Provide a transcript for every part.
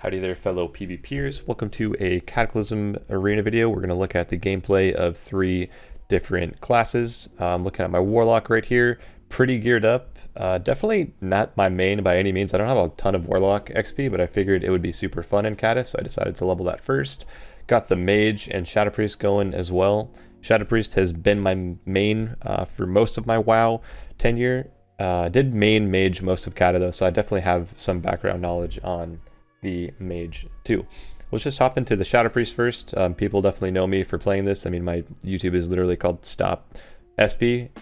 Howdy there, fellow PvPers. Welcome to a Cataclysm arena video. We're going to look at the gameplay of three different classes. I'm looking at my Warlock right here, pretty geared up. Definitely not my main by any means. I don't have a ton of Warlock XP, but I figured it would be super fun in Cata, so I decided to level that first. Got the Mage and Shadow Priest going as well. Shadow Priest has been my main for most of my WoW tenure. Did main Mage most of Cata though, so I definitely have some background knowledge on the Mage too. Let's just hop into the Shadow Priest first. People definitely know me for playing this. I mean, my YouTube is literally called Stop SP.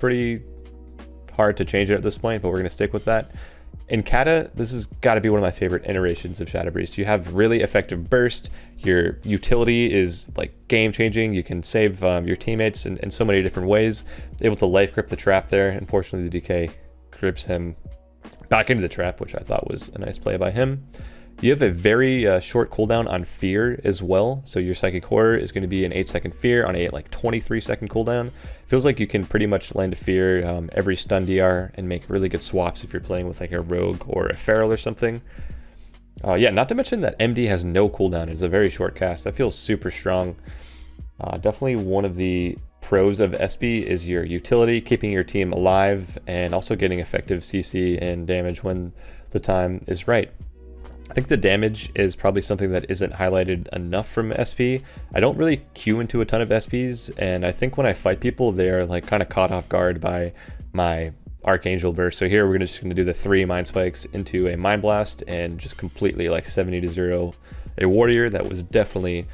Pretty hard to change it at this point, but we're going to stick with that. In Cata, this has got to be one of my favorite iterations of Shadow Priest. You have really effective burst. Your utility is like game changing. You can save your teammates in so many different ways. Able to life grip the trap there. Unfortunately, the decay grips him back into the trap, which I thought was a nice play by him. You have a very short cooldown on fear as well. So your psychic horror is going to be an 8-second fear on a like 23-second cooldown. Feels like you can pretty much land a fear every stun DR and make really good swaps if you're playing with like a rogue or a feral or something. Yeah, not to mention that MD has no cooldown. It's a very short cast. That feels super strong. Definitely one of the pros of SP is your utility, keeping your team alive, and also getting effective CC and damage when the time is right. I think the damage is probably something that isn't highlighted enough from SP. I don't really queue into a ton of SPs, and I think when I fight people, they're like kind of caught off guard by my Archangel burst. So here we're just going to do the 3 Mind Spikes into a Mind Blast and just completely like 70-0 a warrior. That was definitely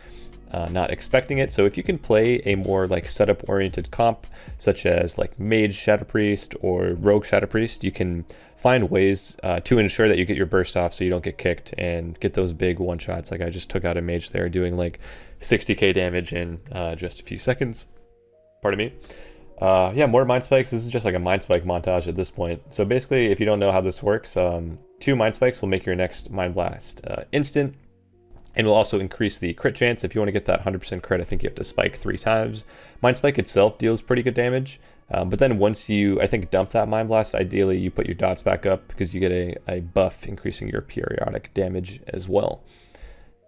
not expecting it. So if you can play a more like setup oriented comp such as like Mage Shadow Priest or Rogue Shadow Priest, you can find ways to ensure that you get your burst off so you don't get kicked and get those big one shots. Like I just took out a Mage there doing like 60k damage in just a few seconds. Pardon me. Yeah, more Mind Spikes. This is just like a Mind Spike montage at this point. So basically, if you don't know how this works, 2 Mind Spikes will make your next Mind Blast instant. And will also increase the crit chance. If you want to get that 100% crit, I think you have to spike 3 times. Mind Spike itself deals pretty good damage. But then once you, I think, dump that Mind Blast, ideally you put your dots back up because you get a buff increasing your periodic damage as well.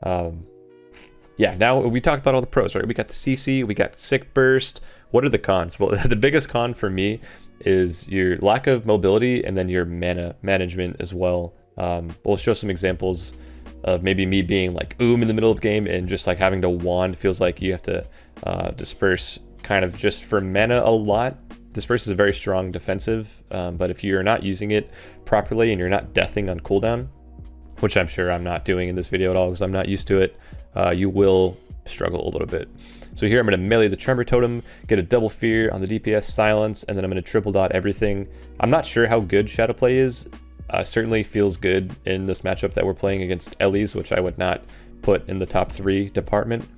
Yeah, now we talked about all the pros, right? We got the CC, we got Sick Burst. What are the cons? Well, the biggest con for me is your lack of mobility and then your mana management as well. We'll show some examples of maybe me being like in the middle of the game and just like having to wand. Feels like you have to disperse kind of just for mana a lot. Disperse is a very strong defensive, but if you're not using it properly and you're not deathing on cooldown, which I'm sure I'm not doing in this video at all because I'm not used to it, you will struggle a little bit. So here I'm going to melee the Tremor Totem, get a double fear on the DPS silence, and then I'm going to triple dot everything. I'm not sure how good Shadow Play is. Certainly feels good in this matchup that we're playing against Ellie's, which I would not put in the top 3 department.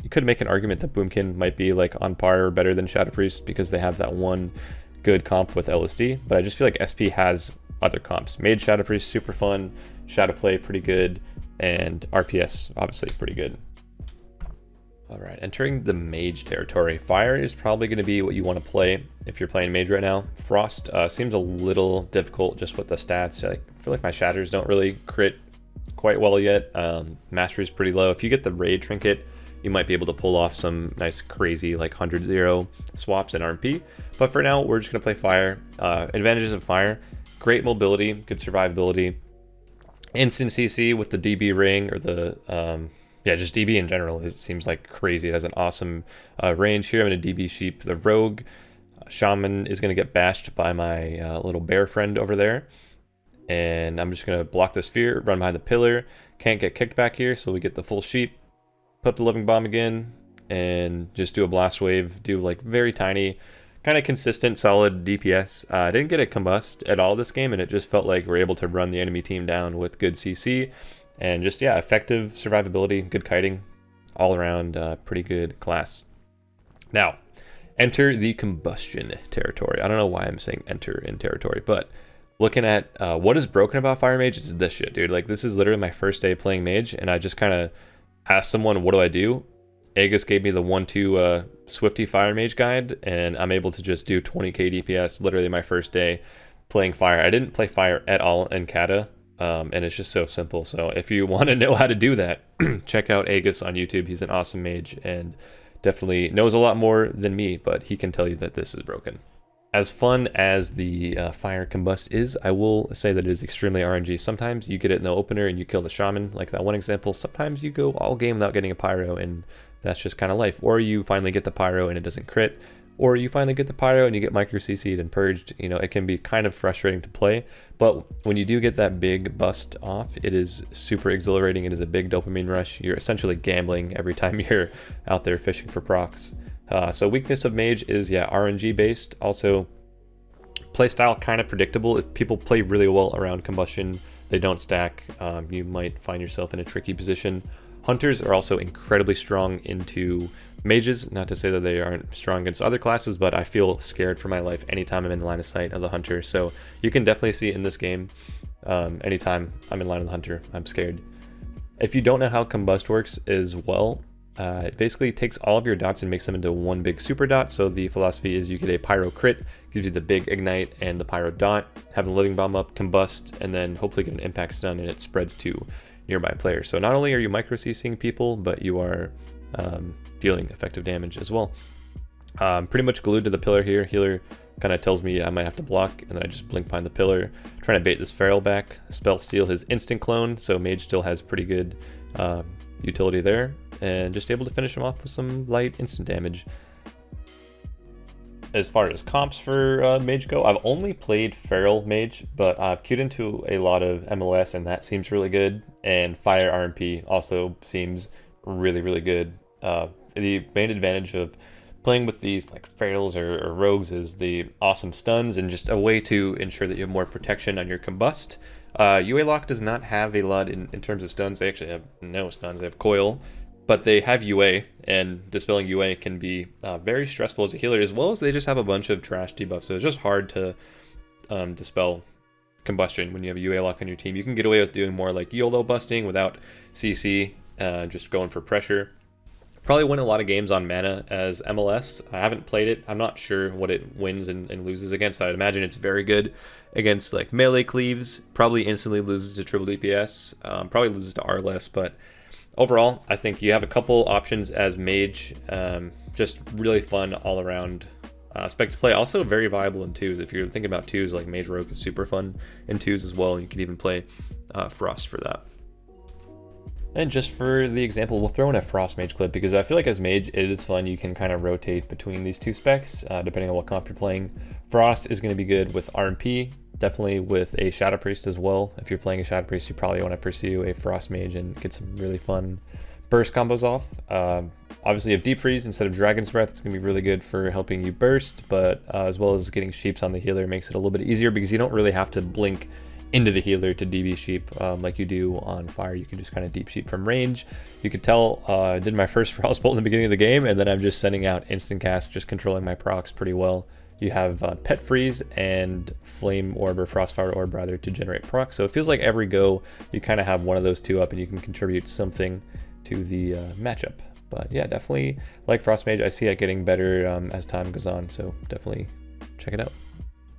You could make an argument that Boomkin might be like on par or better than Shadow Priest because they have that one good comp with LSD, but I just feel like SP has other comps. Mage Shadow Priest, super fun. Shadow Play, pretty good. And RPS, obviously pretty good. All right, entering the Mage territory. Fire is probably going to be what you want to play if you're playing Mage right now. Frost seems a little difficult just with the stats. I feel like my shatters don't really crit quite well yet. Mastery is pretty low. If you get the Raid Trinket, you might be able to pull off some nice crazy like 100-0 swaps in RMP. But for now, we're just going to play Fire. Advantages of Fire: great mobility, good survivability, instant CC with the DB ring or the yeah, just DB in general. It seems like crazy. It has an awesome range here. I'm going to DB Sheep the Rogue. Shaman is going to get bashed by my little bear friend over there. And I'm just going to block this fear, run behind the pillar. Can't get kicked back here, so we get the full Sheep. Put up the Living Bomb again, and just do a Blast Wave. Do like very tiny, kind of consistent, solid DPS. I didn't get a Combust at all this game, and it just felt like we're able to run the enemy team down with good CC. And just, yeah, effective survivability, good kiting, all around pretty good class. Now, enter the combustion territory. I don't know why I'm saying enter in territory, but looking at what is broken about Fire Mage is this shit, dude. Like, this is literally my first day playing Mage, and I just kind of asked someone, what do I do? Aegis gave me the 1-2 Swifty Fire Mage guide, and I'm able to just do 20k DPS literally my first day playing Fire. I didn't play Fire at all in Cata. and it's just so simple. So if you want to know how to do that, check out Aegis on YouTube. He's an awesome mage and definitely knows a lot more than me, but he can tell you that this is broken. As fun as the fire combust is, I will say that it is extremely RNG. Sometimes you get it in the opener and you kill the shaman, like that one example. Sometimes you go all game without getting a pyro, and that's just kind of life. Or you finally get the pyro and it doesn't crit. Or you finally get the pyro and you get micro CC'd and purged. You know, it can be kind of frustrating to play, but when you do get that big bust off, it is super exhilarating. It is a big dopamine rush. You're essentially gambling every time you're out there fishing for procs. So weakness of Mage is, yeah, RNG based. Also, playstyle kind of predictable. If people play really well around combustion, they don't stack, you might find yourself in a tricky position. Hunters are also incredibly strong into mages. Not to say that they aren't strong against other classes, but I feel scared for my life anytime I'm in the line of sight of the hunter. So you can definitely see in this game, anytime I'm in line of the hunter, I'm scared. If you don't know how combust works as well, it basically takes all of your dots and makes them into one big super dot. So the philosophy is you get a pyro crit, gives you the big ignite and the pyro dot, have a living bomb up, combust, and then hopefully get an impact stun, and it spreads to nearby players. So not only are you micro CCing people, but you are dealing effective damage as well. Pretty much glued to the pillar here. Healer kind of tells me I might have to block, and then I just blink behind the pillar, trying to bait this feral back. Spell steal his instant clone, so Mage still has pretty good utility there, and just able to finish him off with some light instant damage. As far as comps for Mage go, I've only played Feral Mage, but I've queued into a lot of MLS, and that seems really good. And Fire RMP also seems really, really good. The main advantage of playing with these like Ferals or Rogues is the awesome stuns, and just a way to ensure that you have more protection on your combust. UA Lock does not have a lot in terms of stuns. They actually have no stuns. They have Coil, but they have UA, and dispelling UA can be very stressful as a healer, as well as they just have a bunch of trash debuffs. So it's just hard to dispel combustion when you have a UA lock on your team. You can get away with doing more like YOLO busting without CC, just going for pressure. Probably win a lot of games on mana as MLS. I haven't played it. I'm not sure what it wins and loses against. I'd imagine it's very good against like melee cleaves. Probably instantly loses to triple DPS. Probably loses to Arless, but overall, I think you have a couple options as Mage. Just really fun all around spec to play. Also very viable in twos. If you're thinking about twos, like Mage Rogue is super fun in twos as well. You could even play Frost for that. And just for the example, we'll throw in a Frost Mage clip, because I feel like as Mage, it is fun. You can kind of rotate between these two specs, depending on what comp you're playing. Frost is going to be good with RMP, definitely with a Shadow Priest as well. If you're playing a Shadow Priest, you probably want to pursue a Frost Mage and get some really fun burst combos off. Obviously, you have Deep Freeze instead of Dragon's Breath. It's going to be really good for helping you burst, but as well as getting Sheeps on the healer makes it a little bit easier, because you don't really have to blink into the healer to DB sheep like you do on fire. You can just kind of deep sheep from range. You could tell I did my first Frost Bolt in the beginning of the game, and then I'm just sending out instant cast, just controlling my procs pretty well. You have Pet Freeze and Flame Orb, or Frostfire Orb rather, to generate procs. So it feels like every go you kind of have one of those two up, and you can contribute something to the matchup. But yeah, definitely like Frost Mage. I see it getting better as time goes on, so definitely check it out.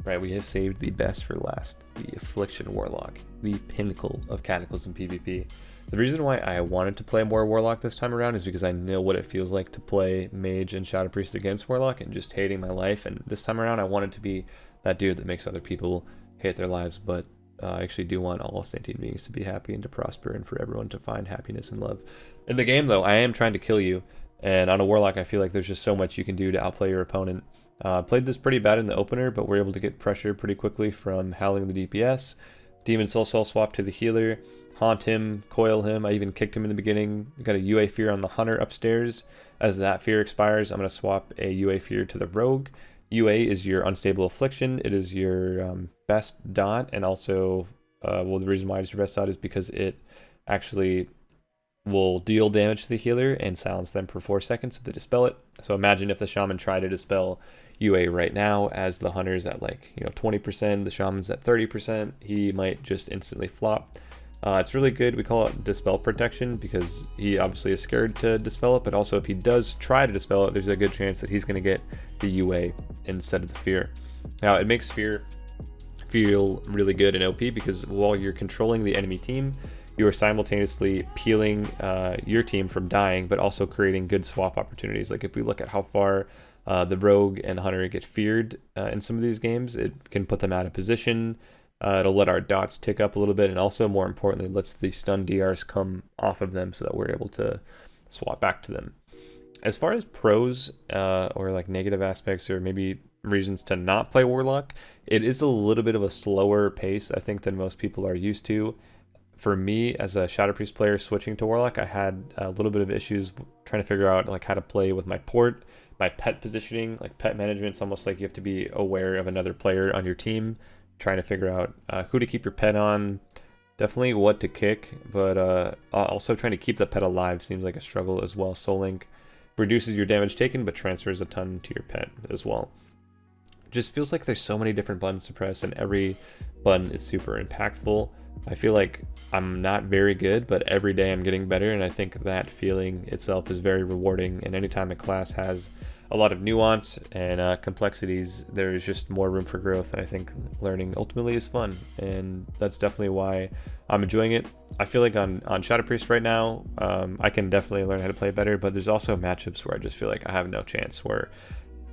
Right, we have saved the best for last, the Affliction Warlock, the pinnacle of Cataclysm PvP. The reason why I wanted to play more Warlock this time around is because I know what it feels like to play Mage and Shadow Priest against Warlock and just hating my life, and this time around I wanted to be that dude that makes other people hate their lives, but I actually do want all sentient beings to be happy and to prosper, and for everyone to find happiness and love. In the game though, I am trying to kill you, and on a Warlock I feel like there's just so much you can do to outplay your opponent. Played this pretty bad in the opener, but we're able to get pressure pretty quickly from Howling the DPS. Demon Soul swap to the healer, haunt him, coil him. I even kicked him in the beginning. Got a UA Fear on the Hunter upstairs. As that fear expires, I'm going to swap a UA Fear to the Rogue. UA is your Unstable Affliction. It is your best dot, and also, well, the reason why it's your best dot is because it actually will deal damage to the healer and silence them for 4 seconds if they dispel it. So imagine if the shaman tried to dispel UA right now, as the hunter's at like 20%, the shaman's at 30%, he might just instantly flop. It's really good. We call it dispel protection because he obviously is scared to dispel it, but also if he does try to dispel it, there's a good chance that he's going to get the UA instead of the fear. Now it makes fear feel really good and OP because while you're controlling the enemy team, you are simultaneously peeling your team from dying, but also creating good swap opportunities. Like if we look at how far the rogue and hunter get feared in some of these games, it can put them out of position. It'll let our dots tick up a little bit, and also more importantly, lets the stun DRs come off of them so that we're able to swap back to them. As far as pros or like negative aspects or maybe reasons to not play Warlock, it is a little bit of a slower pace, I think, than most people are used to. For me, as a Shadow Priest player switching to Warlock, I had a little bit of issues trying to figure out like how to play with my port, my pet positioning. Like pet management, it's almost like you have to be aware of another player on your team, trying to figure out who to keep your pet on, definitely what to kick, but also trying to keep the pet alive seems like a struggle as well. Soul Link reduces your damage taken, but transfers a ton to your pet as well. It just feels like there's so many different buttons to press, and every button is super impactful. I feel like I'm not very good, but every day I'm getting better, and I think that feeling itself is very rewarding. And anytime a class has a lot of nuance and complexities, there's just more room for growth, and I think learning ultimately is fun, and that's definitely why I'm enjoying it. I feel like on Shadow Priest right now, I can definitely learn how to play better, but there's also matchups where I just feel like I have no chance, where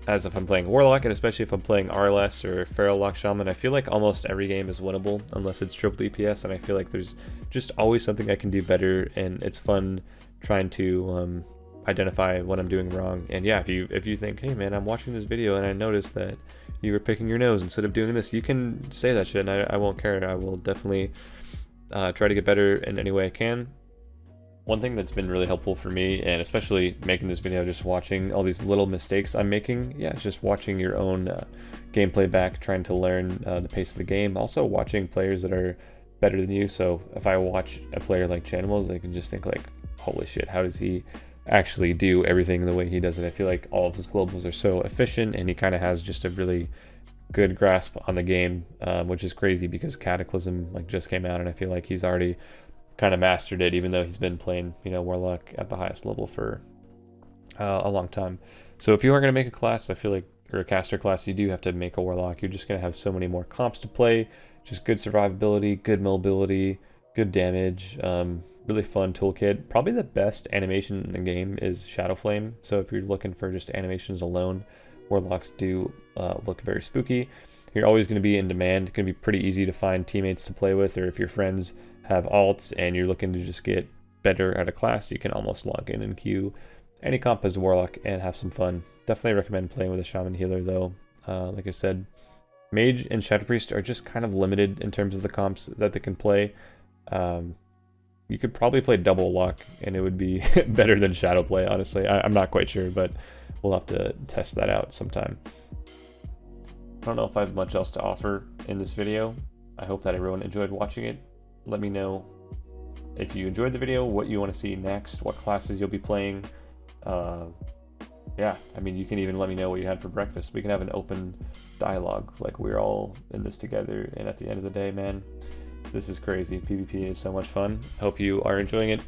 as if I'm playing Warlock, and especially if I'm playing RLS or Feral Lock Shaman, I feel like almost every game is winnable unless it's triple DPS, and I feel like there's just always something I can do better, and it's fun trying to identify what I'm doing wrong. And yeah, if you think, hey man, I'm watching this video and I noticed that you were picking your nose instead of doing this, you can say that shit, and I won't care. I will definitely try to get better in any way I can. One thing that's been really helpful for me, and especially making this video, just watching all these little mistakes I'm making, yeah, it's just watching your own gameplay back, trying to learn the pace of the game, also watching players that are better than you. So if I watch a player like Chanimals, I can just think like, holy shit, how does he actually do everything the way he does it? I feel like all of his globals are so efficient, and he kind of has just a really good grasp on the game, which is crazy because Cataclysm like just came out, and I feel like he's already kind of mastered it, even though he's been playing, you know, Warlock at the highest level for a long time. So if you are going to make a class, I feel like, or a caster class, you do have to make a Warlock. You're just going to have so many more comps to play, just good survivability, good mobility, good damage, really fun toolkit. Probably the best animation in the game is Shadow Flame. So if you're looking for just animations alone, Warlocks do look very spooky. You're always going to be in demand. It's going to be pretty easy to find teammates to play with, or if your friends have alts and you're looking to just get better at a class, you can almost log in and queue any comp as a Warlock and have some fun. Definitely recommend playing with a Shaman Healer though. Like I said, Mage and Shadow Priest are just kind of limited in terms of the comps that they can play. You could probably play double lock and it would be better than Shadow play, honestly. I'm not quite sure, but we'll have to test that out sometime. I don't know if I have much else to offer in this video. I hope that everyone enjoyed watching it. Let me know if you enjoyed the video, what you want to see next, what classes you'll be playing. Yeah, I mean, you can even let me know what you had for breakfast. We can have an open dialogue, like we're all in this together, and at the end of the day, man, this is crazy. PvP is so much fun. Hope you are enjoying it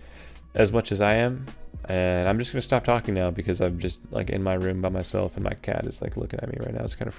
as much as I am. And I'm just gonna stop talking now because I'm just like in my room by myself, and my cat is like looking at me right now. It's kind of